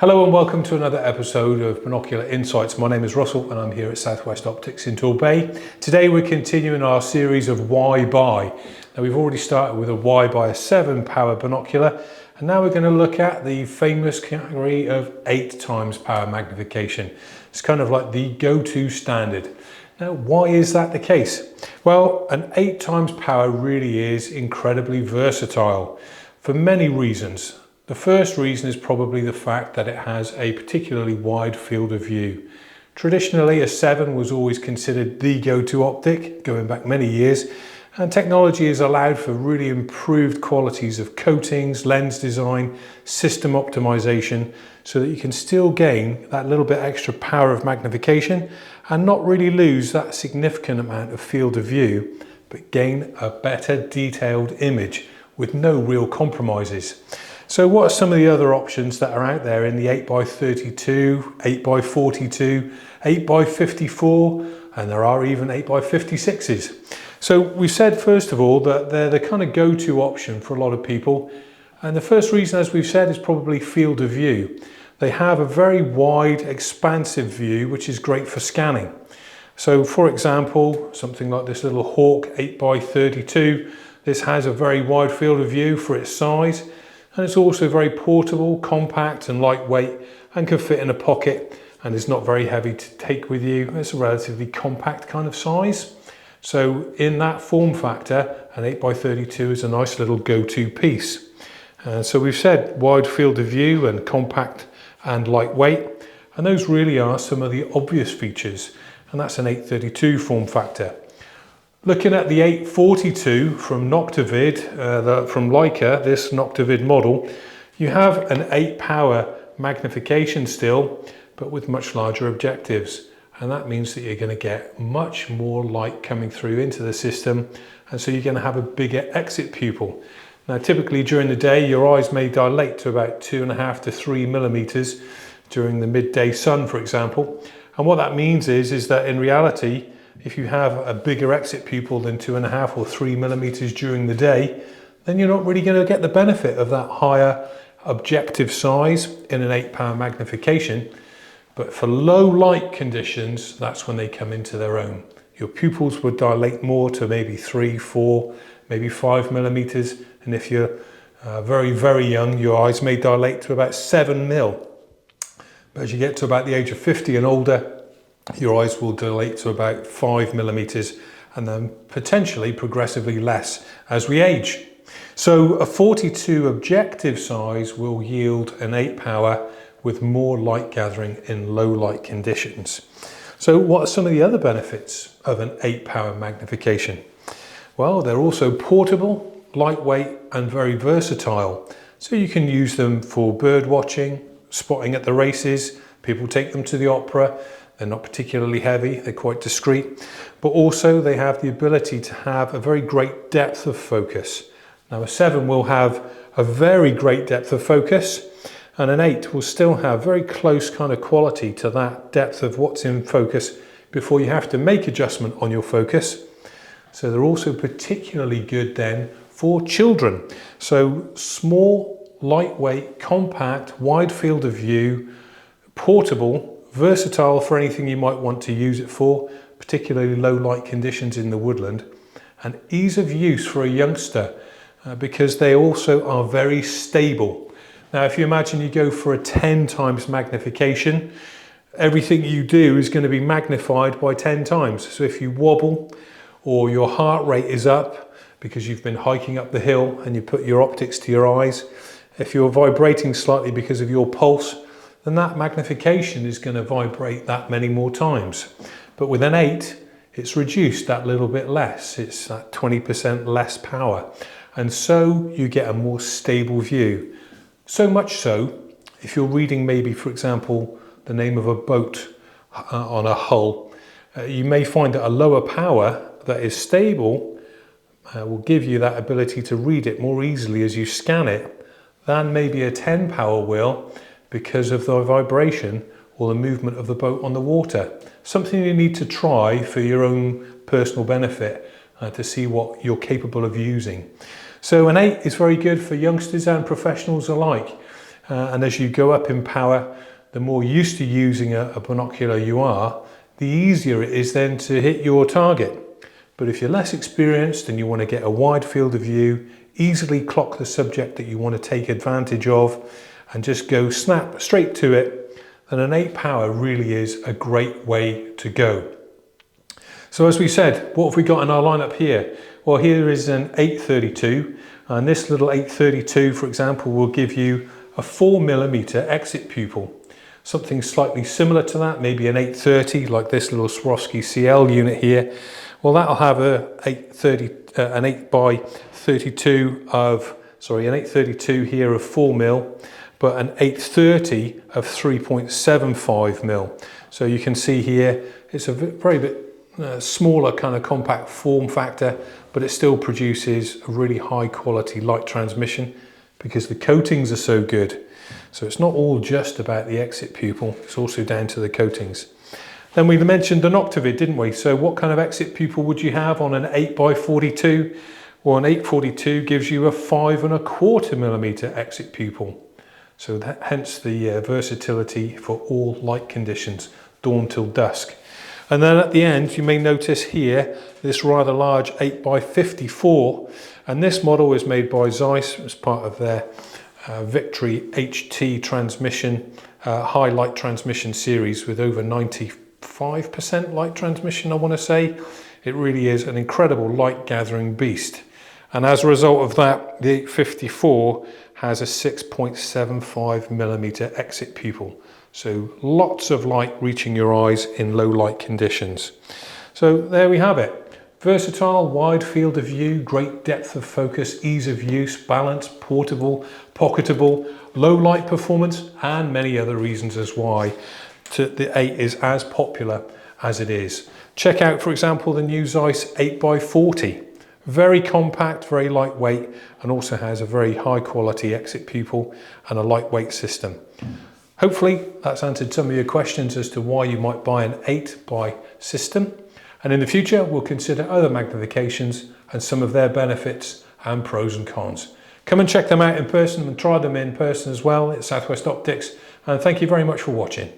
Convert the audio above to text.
Hello and welcome to another episode of Binocular Insights. My name is Russell and I'm here at Southwest Optics in Torbay. Today we're continuing our series of why buy. Now we've already started with a why buy a 7 power binocular, and now we're going to look at the famous category of 8 times power magnification. It's kind of like the go-to standard. Now why is that the case? Well, an 8 times power really is incredibly versatile for many reasons. The first reason is probably the fact that it has a particularly wide field of view. Traditionally, a 7 was always considered the go-to optic, going back many years, and technology has allowed for really improved qualities of coatings, lens design, system optimization, so that you can still gain that little bit extra power of magnification and not really lose that significant amount of field of view, but gain a better detailed image with no real compromises. So what are some of the other options that are out there in the 8x32, 8x42, 8x54, and there are even 8x56s. So we said first of all that they're the kind of go-to option for a lot of people. And the first reason, as we've said, is probably field of view. They have a very wide, expansive view, which is great for scanning. So for example, something like this little Hawk 8x32, this has a very wide field of view for its size. And it's also very portable, compact and lightweight, and can fit in a pocket, and is not very heavy to take with you. It's a relatively compact kind of size. So in that form factor, an 8x32 is a nice little go-to piece. So we've said wide field of view and compact and lightweight, and those really are some of the obvious features, and that's an 832 form factor. Looking at the 842 from Noctavid, from Leica, this Noctavid model, you have an 8 power magnification still, but with much larger objectives. And that means that you're going to get much more light coming through into the system, and so you're going to have a bigger exit pupil. Now typically during the day your eyes may dilate to about 2.5 to 3 millimeters during the midday sun, for example. And what that means is that in reality, if you have a bigger exit pupil than 2.5 or 3 millimeters during the day, then you're not really going to get the benefit of that higher objective size in an 8 power magnification. But for low light conditions, that's when they come into their own. Your pupils would dilate more to maybe 3, 4, maybe 5 millimeters. And if you're very, very young, your eyes may dilate to about 7 mil. But as you get to about the age of 50 and older, your eyes will dilate to about 5 millimeters, and then potentially progressively less as we age. So a 42 objective size will yield an 8 power with more light gathering in low light conditions. So what are some of the other benefits of an 8 power magnification? Well, they're also portable, lightweight and very versatile. So you can use them for bird watching, spotting at the races. People take them to the opera. They're not particularly heavy, they're quite discreet, but also they have the ability to have a very great depth of focus. Now a 7 will have a very great depth of focus, and an 8 will still have very close kind of quality to that depth of what's in focus before you have to make adjustment on your focus. So they're also particularly good then for children. So small, lightweight, compact, wide field of view, portable, versatile for anything you might want to use it for, particularly low light conditions in the woodland, and ease of use for a youngster because they also are very stable. Now if you imagine you go for a 10 times magnification, everything you do is going to be magnified by 10 times. So if you wobble or your heart rate is up because you've been hiking up the hill and you put your optics to your eyes, if you're vibrating slightly because of your pulse, then that magnification is going to vibrate that many more times. But with an 8, it's reduced that little bit less. It's that 20% less power. And so you get a more stable view. So much so, if you're reading maybe, for example, the name of a boat on a hull, you may find that a lower power that is stable will give you that ability to read it more easily as you scan it than maybe a 10 power will, because of the vibration or the movement of the boat on the water. Something you need to try for your own personal benefit to see what you're capable of using. So an 8 is very good for youngsters and professionals alike. and as you go up in power, the more used to using a binocular you are, the easier it is then to hit your target. But if you're less experienced and you want to get a wide field of view, easily clock the subject that you want to take advantage of, and just go snap straight to it, then an 8 power really is a great way to go. So as we said, what have we got in our lineup here? Well, here is an 832, and this little 832, for example, will give you a 4mm exit pupil. Something slightly similar to that, maybe an 830, like this little Swarovski CL unit here. Well, that'll have an 832 here of 4mm, but an 830 of 3.75mm. So you can see here, it's a very bit smaller kind of compact form factor, but it still produces a really high quality light transmission because the coatings are so good. So it's not all just about the exit pupil, it's also down to the coatings. Then we mentioned an octavid, didn't we? So what kind of exit pupil would you have on an 8x42? Well, an 842 gives you a 5.25mm exit pupil. So hence the versatility for all light conditions, dawn till dusk. And then at the end, you may notice here, this rather large 8x54, and this model is made by Zeiss as part of their Victory HT transmission, high light transmission series with over 95% light transmission, I want to say. It really is an incredible light gathering beast. And as a result of that, the 854 has a 6.75mm exit pupil. So lots of light reaching your eyes in low light conditions. So there we have it. Versatile, wide field of view, great depth of focus, ease of use, balance, portable, pocketable, low light performance, and many other reasons as why the 8 is as popular as it is. Check out, for example, the new Zeiss 8x40. Very compact, very lightweight, and also has a very high quality exit pupil and a lightweight system. Hopefully that's answered some of your questions as to why you might buy an 8x system. And in the future, we'll consider other magnifications and some of their benefits and pros and cons. Come and check them out in person and try them in person as well at Southwest Optics. And thank you very much for watching.